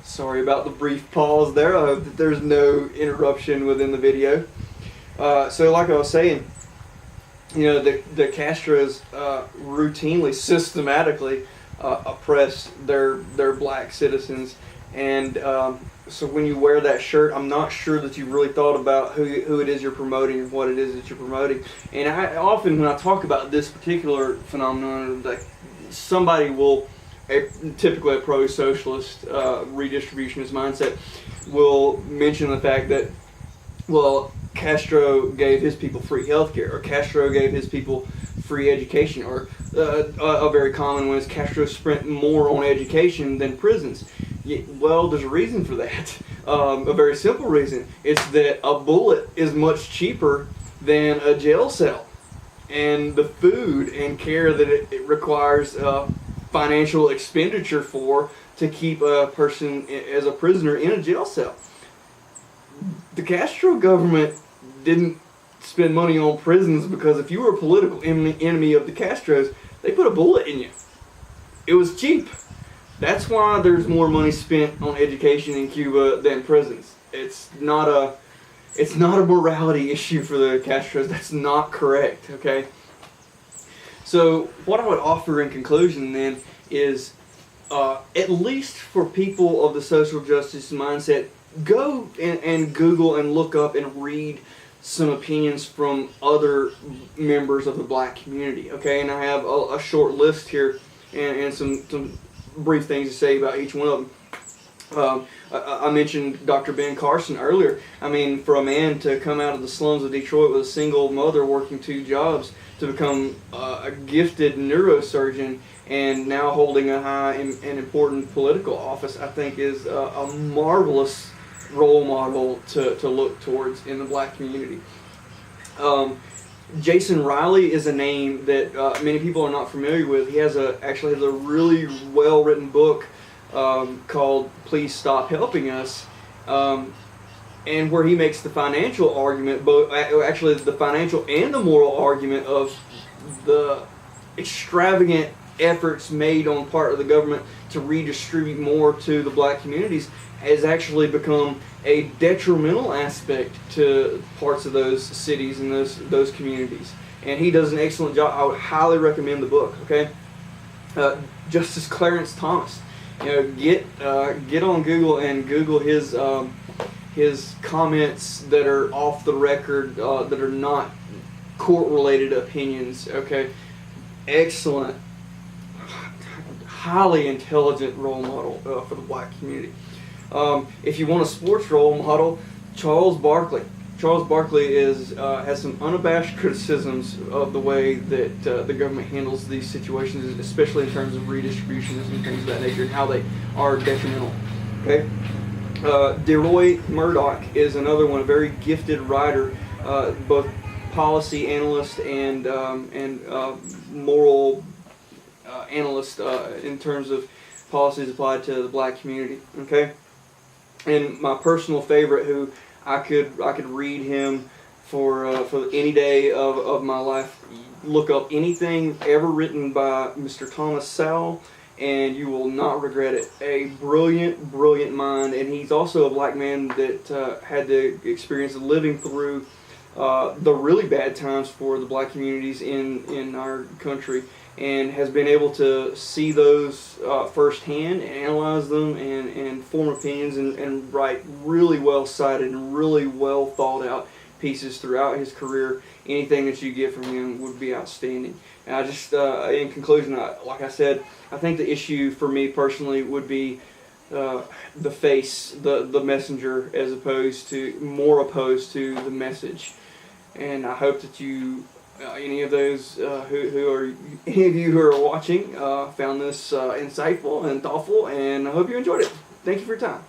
Sorry about the brief pause there. I hope that there's no interruption within the video. So like I was saying, the Castros routinely, systematically oppressed their black citizens, and so when you wear that shirt, I'm not sure that you really thought about who it is you're promoting and what it is that you're promoting. And I often, when I talk about this particular phenomenon, like somebody will, typically a pro-socialist redistributionist mindset, will mention the fact that, well, Castro gave his people free healthcare, or Castro gave his people free education, or a very common one is Castro spent more on education than prisons. Well, there's a reason for that. A very simple reason. It's that a bullet is much cheaper than a jail cell, and the food and care that it requires financial expenditure for to keep a person as a prisoner in a jail cell. The Castro government didn't spend money on prisons because if you were a political enemy of the Castros, they put a bullet in you. It was cheap. That's why there's more money spent on education in Cuba than prisons. It's not a morality issue for the Castros. That's not correct, okay? So what I would offer in conclusion then is, at least for people of the social justice mindset, go and Google and look up and read some opinions from other members of the black community, okay? And I have a short list here and some brief things to say about each one of them. I mentioned Dr. Ben Carson earlier. I mean, for a man to come out of the slums of Detroit with a single mother working 2 jobs to become a gifted neurosurgeon and now holding a high and important political office, I think is a marvelous role model to look towards in the black community. Jason Riley is a name that many people are not familiar with. He actually has a really well written book called Please Stop Helping Us, and where he makes the financial argument, actually the financial and the moral argument of the extravagant efforts made on part of the government to redistribute more to the black communities has actually become a detrimental aspect to parts of those cities and those communities. And he does an excellent job. I would highly recommend the book. Okay, Justice Clarence Thomas. Get on Google and Google his comments that are off the record, that are not court-related opinions. Okay, excellent, highly intelligent role model for the black community. If you want a sports role model, Charles Barkley. Charles Barkley has some unabashed criticisms of the way that the government handles these situations, especially in terms of redistribution and things of that nature, and how they are detrimental. Okay, DeRoy Murdoch is another one, a very gifted writer, both policy analyst and moral analyst in terms of policies applied to the black community. Okay. And my personal favorite, who I could read him for any day of my life. Look up anything ever written by Mr. Thomas Sowell, and you will not regret it. A brilliant, brilliant mind, and he's also a black man that had the experience of living through the really bad times for the black communities in our country, and has been able to see those firsthand, and analyze them, and form opinions, and write really well cited and really well thought out pieces throughout his career. Anything that you get from him would be outstanding. And I just, in conclusion, like I said, I think the issue for me personally would be the face, the messenger, as opposed to the message. And I hope that you, any of those any of you who are watching, found this insightful and thoughtful, and I hope you enjoyed it. Thank you for your time.